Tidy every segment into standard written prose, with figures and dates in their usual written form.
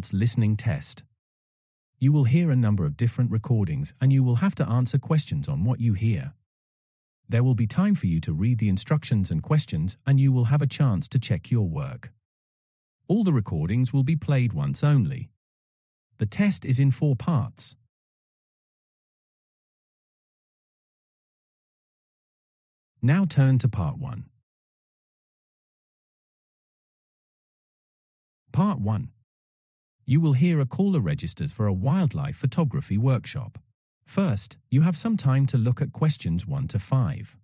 Ielts listening test. You will hear a number of different recordings and you will have to answer questions on what you hear. There will be time for you to read the instructions and questions and you will have a chance to check your work. All the recordings will be played once only. The test is in 4 parts. Now turn to Part 1. Part 1. You will hear a caller registers for a wildlife photography workshop. First, you have some time to look at questions 1 to 5.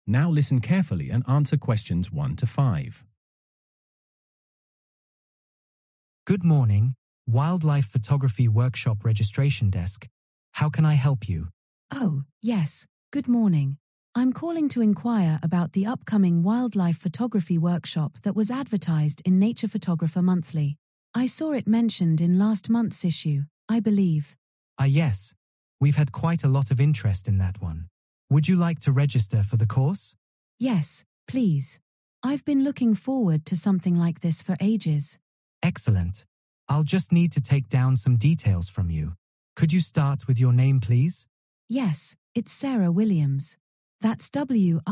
Now listen carefully and answer questions 1 to 5. Good morning, Wildlife Photography Workshop Registration Desk. How can I help you? Oh, yes, good morning. I'm calling to inquire about the upcoming wildlife photography workshop that was advertised in Nature Photographer Monthly. I saw it mentioned in last month's issue, I believe. Yes. We've had quite a lot of interest in that one. Would you like to register for the course? Yes, please. I've been looking forward to something like this for ages. Excellent. I'll just need to take down some details from you. Could you start with your name, please? Yes, it's Sarah Williams. That's Williams.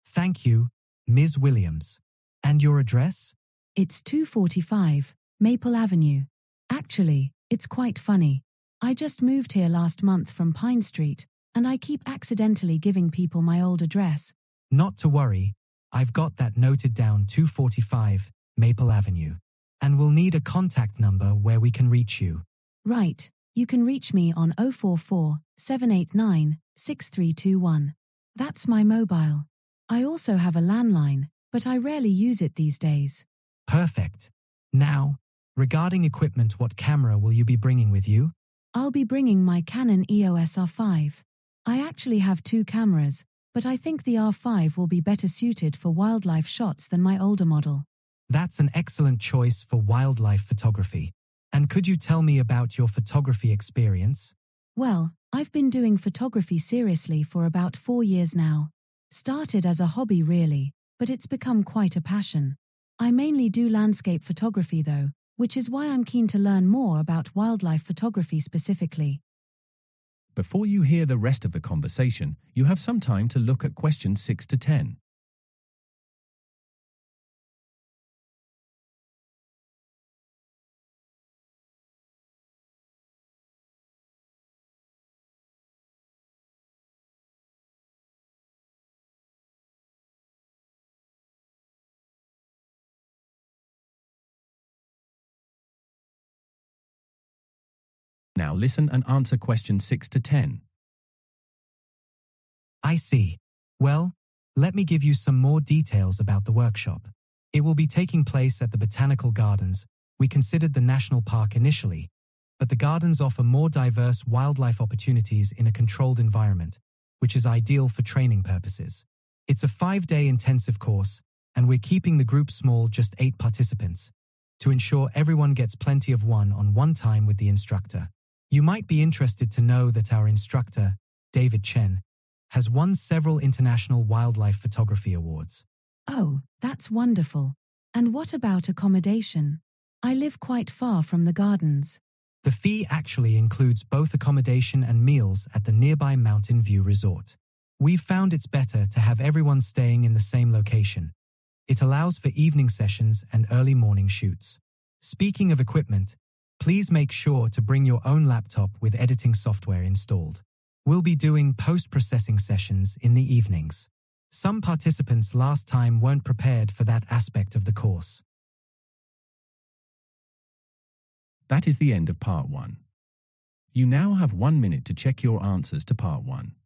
Thank you, Ms. Williams. And your address? It's 245, Maple Avenue. Actually, it's quite funny. I just moved here last month from Pine Street, and I keep accidentally giving people my old address. Not to worry. I've got that noted down, 245, Maple Avenue. And we'll need a contact number where we can reach you. Right, you can reach me on 044 789 6321. That's my mobile. I also have a landline, but I rarely use it these days. Perfect. Now, regarding equipment, what camera will you be bringing with you? I'll be bringing my Canon EOS R5. I actually have 2 cameras, but I think the R5 will be better suited for wildlife shots than my older model. That's an excellent choice for wildlife photography. And could you tell me about your photography experience? Well, I've been doing photography seriously for about 4 years now. Started as a hobby really, but it's become quite a passion. I mainly do landscape photography though, which is why I'm keen to learn more about wildlife photography specifically. Before you hear the rest of the conversation, you have some time to look at questions 6 to 10. Now listen and answer questions 6 to 10. I see. Well, let me give you some more details about the workshop. It will be taking place at the Botanical Gardens. We considered the National Park initially, but the gardens offer more diverse wildlife opportunities in a controlled environment, which is ideal for training purposes. It's a 5-day intensive course, and we're keeping the group small, just 8 participants, to ensure everyone gets plenty of one-on-one time with the instructor. You might be interested to know that our instructor, David Chen, has won several international wildlife photography awards. Oh, that's wonderful. And what about accommodation? I live quite far from the gardens. The fee actually includes both accommodation and meals at the nearby Mountain View Resort. We've found it's better to have everyone staying in the same location. It allows for evening sessions and early morning shoots. Speaking of equipment, please make sure to bring your own laptop with editing software installed. We'll be doing post-processing sessions in the evenings. Some participants last time weren't prepared for that aspect of the course. That is the end of Part 1. You now have 1 minute to check your answers to Part 1.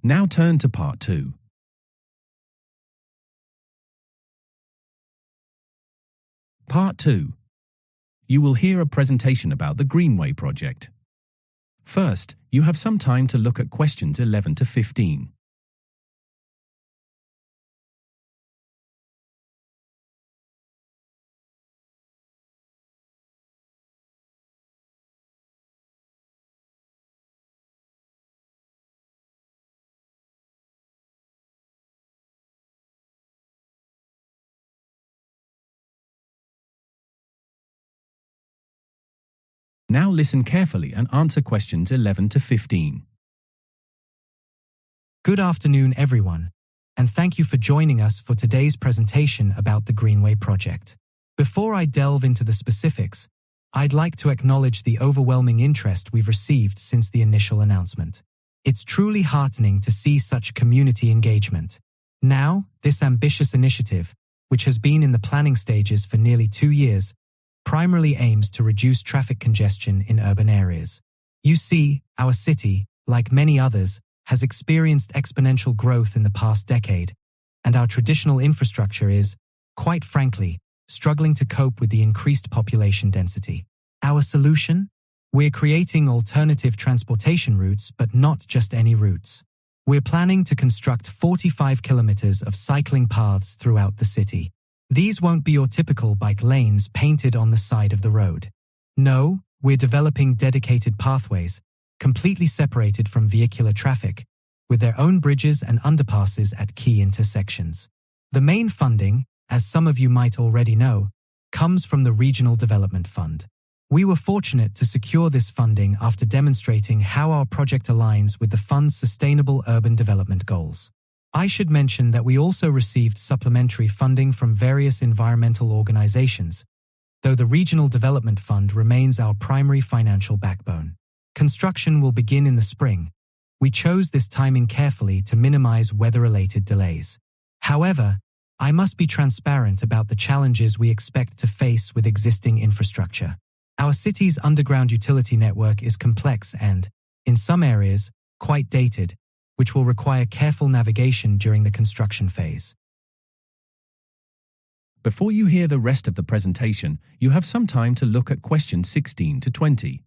Now turn to part 2. Part 2. You will hear a presentation about the Greenway project. First, you have some time to look at questions 11 to 15. Now listen carefully and answer questions 11 to 15. Good afternoon, everyone, and thank you for joining us for today's presentation about the Greenway project. Before I delve into the specifics, I'd like to acknowledge the overwhelming interest we've received since the initial announcement. It's truly heartening to see such community engagement. Now, this ambitious initiative, which has been in the planning stages for nearly 2 years, primarily aims to reduce traffic congestion in urban areas. You see, our city, like many others, has experienced exponential growth in the past decade, and our traditional infrastructure is, quite frankly, struggling to cope with the increased population density. Our solution? We're creating alternative transportation routes, but not just any routes. We're planning to construct 45 kilometers of cycling paths throughout the city. These won't be your typical bike lanes painted on the side of the road. No, we're developing dedicated pathways, completely separated from vehicular traffic, with their own bridges and underpasses at key intersections. The main funding, as some of you might already know, comes from the Regional Development Fund. We were fortunate to secure this funding after demonstrating how our project aligns with the fund's sustainable urban development goals. I should mention that we also received supplementary funding from various environmental organizations, though the Regional Development Fund remains our primary financial backbone. Construction will begin in the spring. We chose this timing carefully to minimize weather-related delays. However, I must be transparent about the challenges we expect to face with existing infrastructure. Our city's underground utility network is complex and, in some areas, quite dated, which will require careful navigation during the construction phase. Before you hear the rest of the presentation, you have some time to look at questions 16 to 20.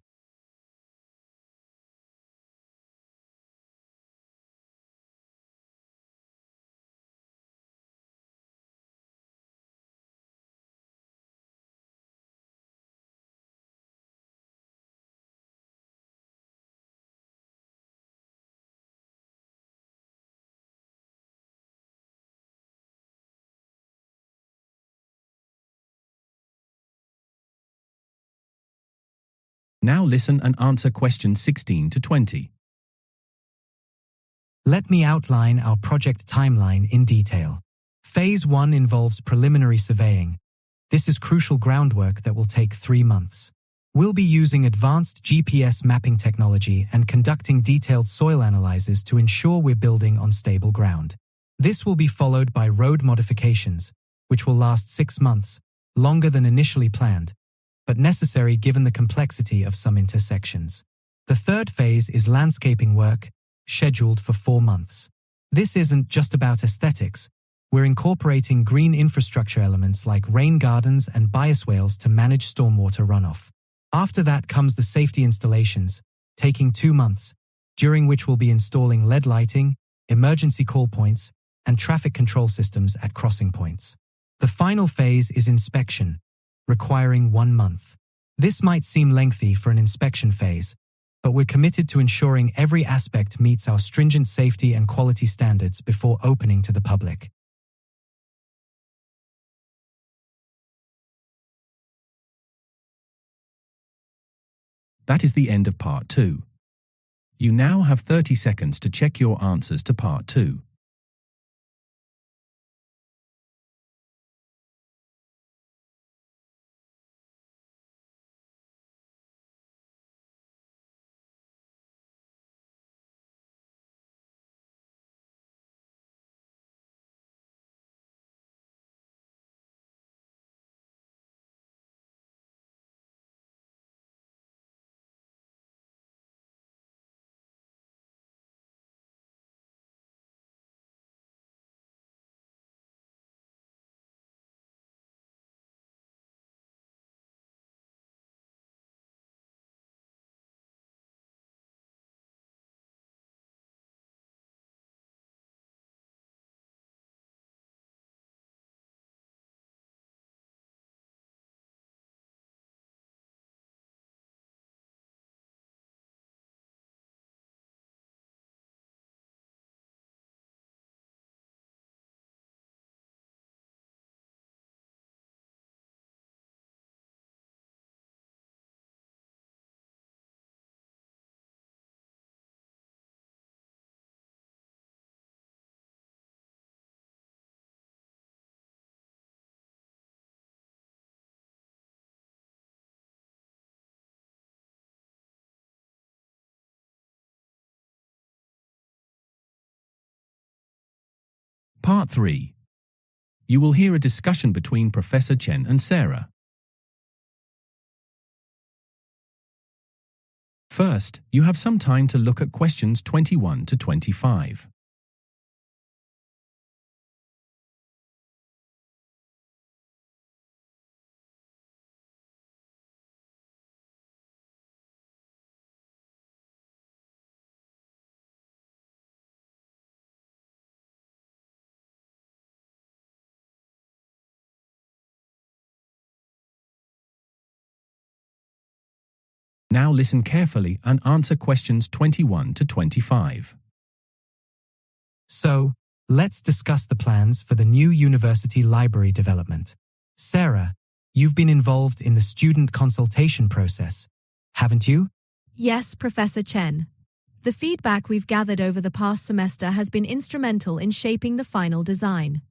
Now listen and answer questions 16 to 20. Let me outline our project timeline in detail. Phase 1 involves preliminary surveying. This is crucial groundwork that will take 3 months. We'll be using advanced GPS mapping technology and conducting detailed soil analyses to ensure we're building on stable ground. This will be followed by road modifications, which will last 6 months, longer than initially planned, but necessary given the complexity of some intersections. The third phase is landscaping work, scheduled for 4 months. This isn't just about aesthetics. We're incorporating green infrastructure elements like rain gardens and bioswales to manage stormwater runoff. After that comes the safety installations, taking 2 months, during which we'll be installing LED lighting, emergency call points, and traffic control systems at crossing points. The final phase is inspection, requiring 1 month. This might seem lengthy for an inspection phase, but we're committed to ensuring every aspect meets our stringent safety and quality standards before opening to the public. That is the end of part 2. You now have 30 seconds to check your answers to part 2. Part 3. You will hear a discussion between Professor Chen and Sarah. First, you have some time to look at questions 21 to 25. Now listen carefully and answer questions 21 to 25. So, let's discuss the plans for the new university library development. Sarah, you've been involved in the student consultation process, haven't you? Yes, Professor Chen. The feedback we've gathered over the past semester has been instrumental in shaping the final design.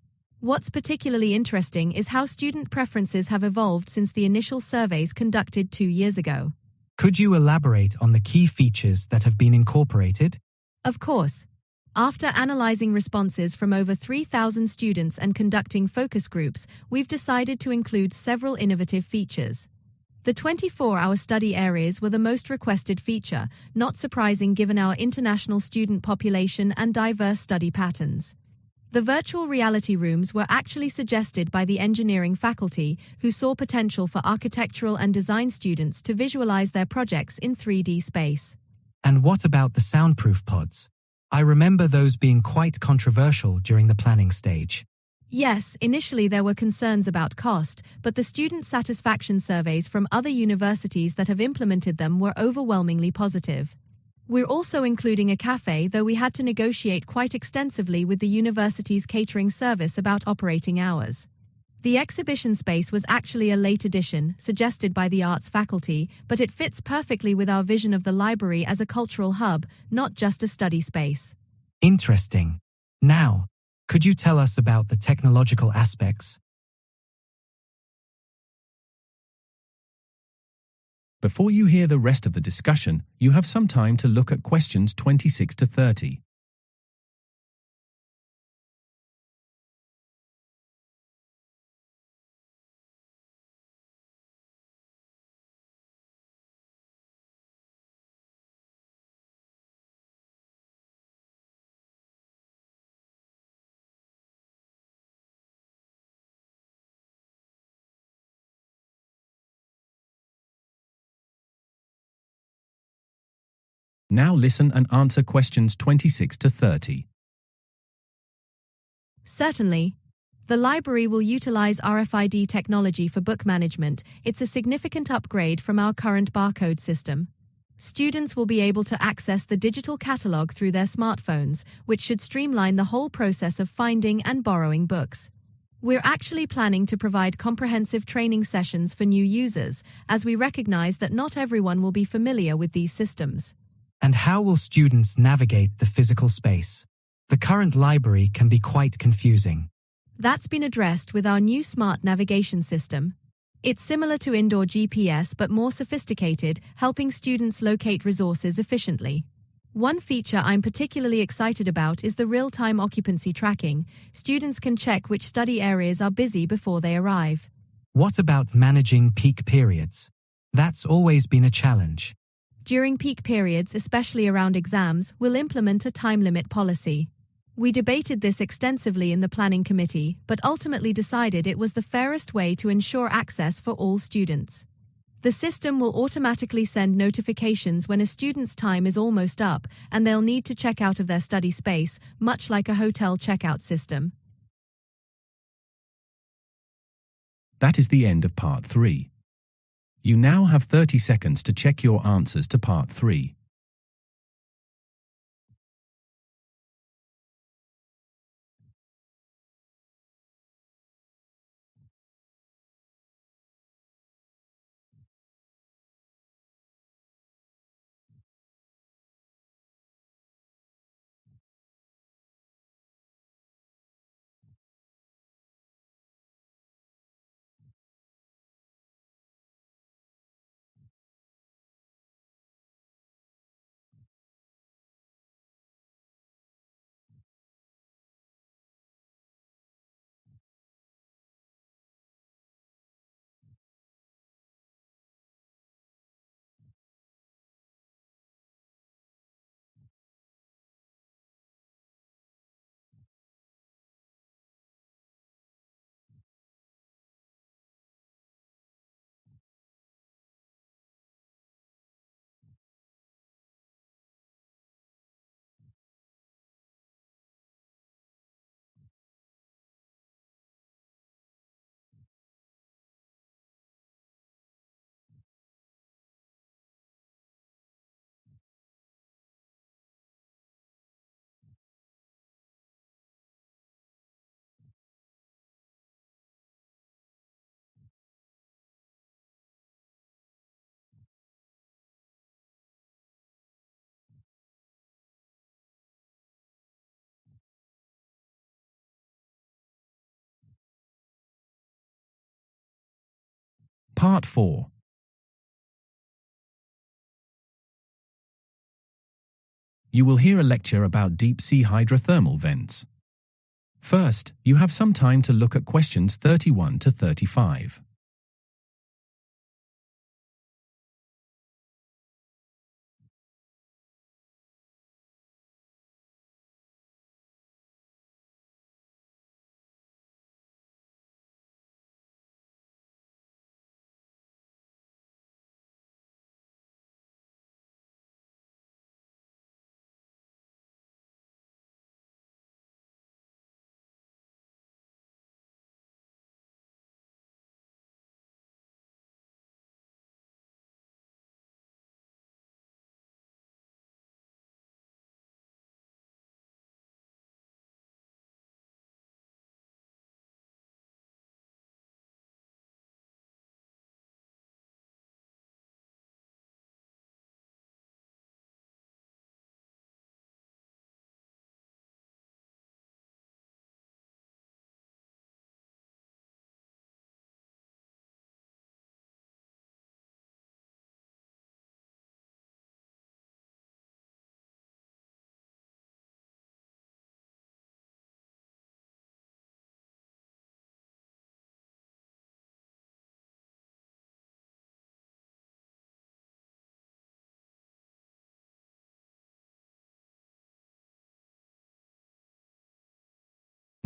What's particularly interesting is how student preferences have evolved since the initial surveys conducted 2 years ago. Could you elaborate on the key features that have been incorporated? Of course. After analyzing responses from over 3,000 students and conducting focus groups, we've decided to include several innovative features. The 24-hour study areas were the most requested feature, not surprising given our international student population and diverse study patterns. The virtual reality rooms were actually suggested by the engineering faculty, who saw potential for architectural and design students to visualize their projects in 3D space. And what about the soundproof pods? I remember those being quite controversial during the planning stage. Yes, initially there were concerns about cost, but the student satisfaction surveys from other universities that have implemented them were overwhelmingly positive. We're also including a cafe, though we had to negotiate quite extensively with the university's catering service about operating hours. The exhibition space was actually a late addition, suggested by the arts faculty, but it fits perfectly with our vision of the library as a cultural hub, not just a study space. Interesting. Now, could you tell us about the technological aspects? Before you hear the rest of the discussion, you have some time to look at questions 26 to 30. Now listen and answer questions 26 to 30. Certainly. The library will utilize RFID technology for book management. It's a significant upgrade from our current barcode system. Students will be able to access the digital catalog through their smartphones, which should streamline the whole process of finding and borrowing books. We're actually planning to provide comprehensive training sessions for new users, as we recognize that not everyone will be familiar with these systems. And how will students navigate the physical space? The current library can be quite confusing. That's been addressed with our new smart navigation system. It's similar to indoor GPS but more sophisticated, helping students locate resources efficiently. One feature I'm particularly excited about is the real-time occupancy tracking. Students can check which study areas are busy before they arrive. What about managing peak periods? That's always been a challenge. During peak periods, especially around exams, we'll implement a time limit policy. We debated this extensively in the planning committee, but ultimately decided it was the fairest way to ensure access for all students. The system will automatically send notifications when a student's time is almost up, and they'll need to check out of their study space, much like a hotel checkout system. That is the end of Part 3. You now have 30 seconds to check your answers to Part 3. Part 4. You will hear a lecture about deep-sea hydrothermal vents. First, you have some time to look at questions 31 to 35.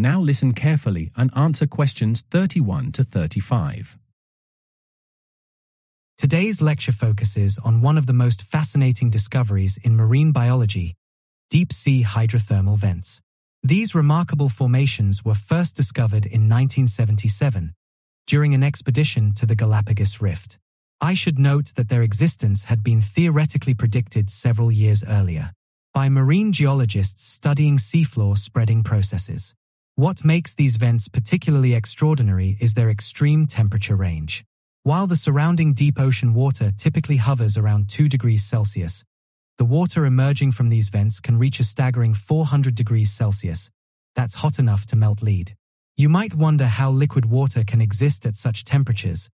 Now listen carefully and answer questions 31 to 35. Today's lecture focuses on one of the most fascinating discoveries in marine biology, deep-sea hydrothermal vents. These remarkable formations were first discovered in 1977 during an expedition to the Galapagos Rift. I should note that their existence had been theoretically predicted several years earlier by marine geologists studying seafloor spreading processes. What makes these vents particularly extraordinary is their extreme temperature range. While the surrounding deep ocean water typically hovers around 2 degrees Celsius, the water emerging from these vents can reach a staggering 400 degrees Celsius. That's hot enough to melt lead. You might wonder how liquid water can exist at such temperatures,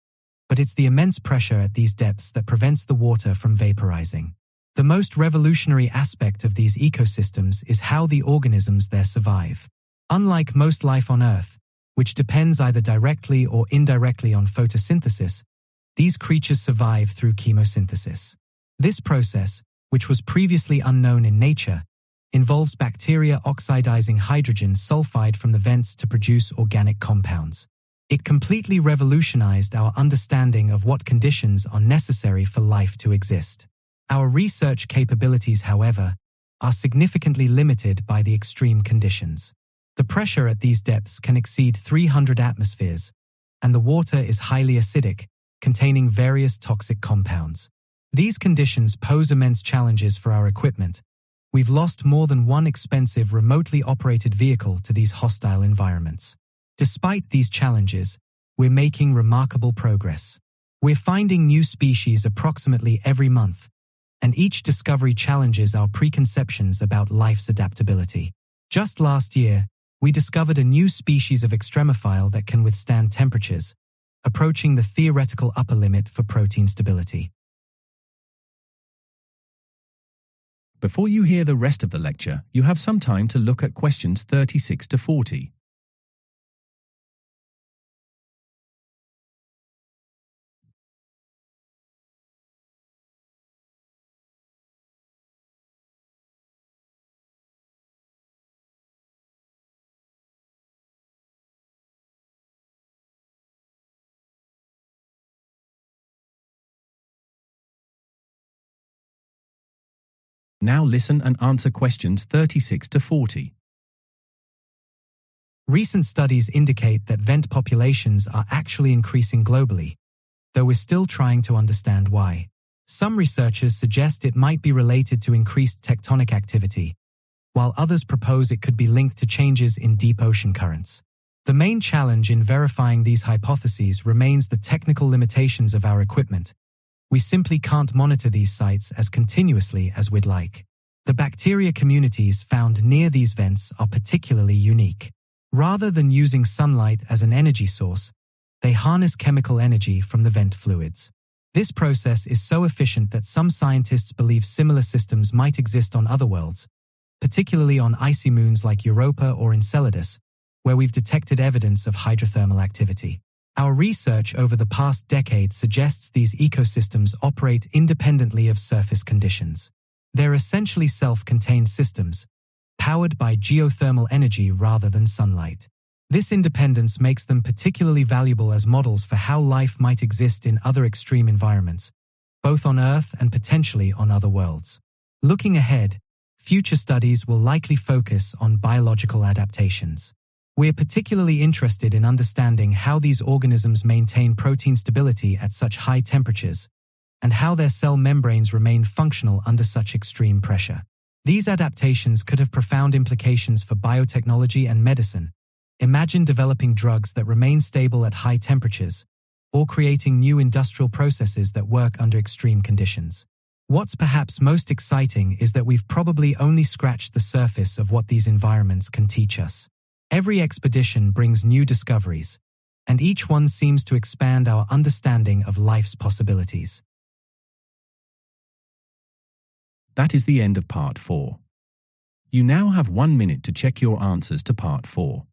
but it's the immense pressure at these depths that prevents the water from vaporizing. The most revolutionary aspect of these ecosystems is how the organisms there survive. Unlike most life on Earth, which depends either directly or indirectly on photosynthesis, these creatures survive through chemosynthesis. This process, which was previously unknown in nature, involves bacteria oxidizing hydrogen sulfide from the vents to produce organic compounds. It completely revolutionized our understanding of what conditions are necessary for life to exist. Our research capabilities, however, are significantly limited by the extreme conditions. The pressure at these depths can exceed 300 atmospheres, and the water is highly acidic, containing various toxic compounds. These conditions pose immense challenges for our equipment. We've lost more than one expensive remotely operated vehicle to these hostile environments. Despite these challenges, we're making remarkable progress. We're finding new species approximately every month, and each discovery challenges our preconceptions about life's adaptability. Just last year, we discovered a new species of extremophile that can withstand temperatures, approaching the theoretical upper limit for protein stability. Before you hear the rest of the lecture, you have some time to look at questions 36 to 40. Now listen and answer questions 36 to 40. Recent studies indicate that vent populations are actually increasing globally, though we're still trying to understand why. Some researchers suggest it might be related to increased tectonic activity, while others propose it could be linked to changes in deep ocean currents. The main challenge in verifying these hypotheses remains the technical limitations of our equipment. We simply can't monitor these sites as continuously as we'd like. The bacteria communities found near these vents are particularly unique. Rather than using sunlight as an energy source, They harness chemical energy from the vent fluids. This process is so efficient that some scientists believe similar systems might exist on other worlds, particularly on icy moons like Europa or Enceladus, where we've detected evidence of hydrothermal activity. Our research over the past decade suggests these ecosystems operate independently of surface conditions. They're essentially self-contained systems, powered by geothermal energy rather than sunlight. This independence makes them particularly valuable as models for how life might exist in other extreme environments, both on Earth and potentially on other worlds. Looking ahead, future studies will likely focus on biological adaptations. We're particularly interested in understanding how these organisms maintain protein stability at such high temperatures, and how their cell membranes remain functional under such extreme pressure. These adaptations could have profound implications for biotechnology and medicine. Imagine developing drugs that remain stable at high temperatures, or creating new industrial processes that work under extreme conditions. What's perhaps most exciting is that we've probably only scratched the surface of what these environments can teach us. Every expedition brings new discoveries, and each one seems to expand our understanding of life's possibilities. That is the end of part 4. You now have 1 minute to check your answers to part 4.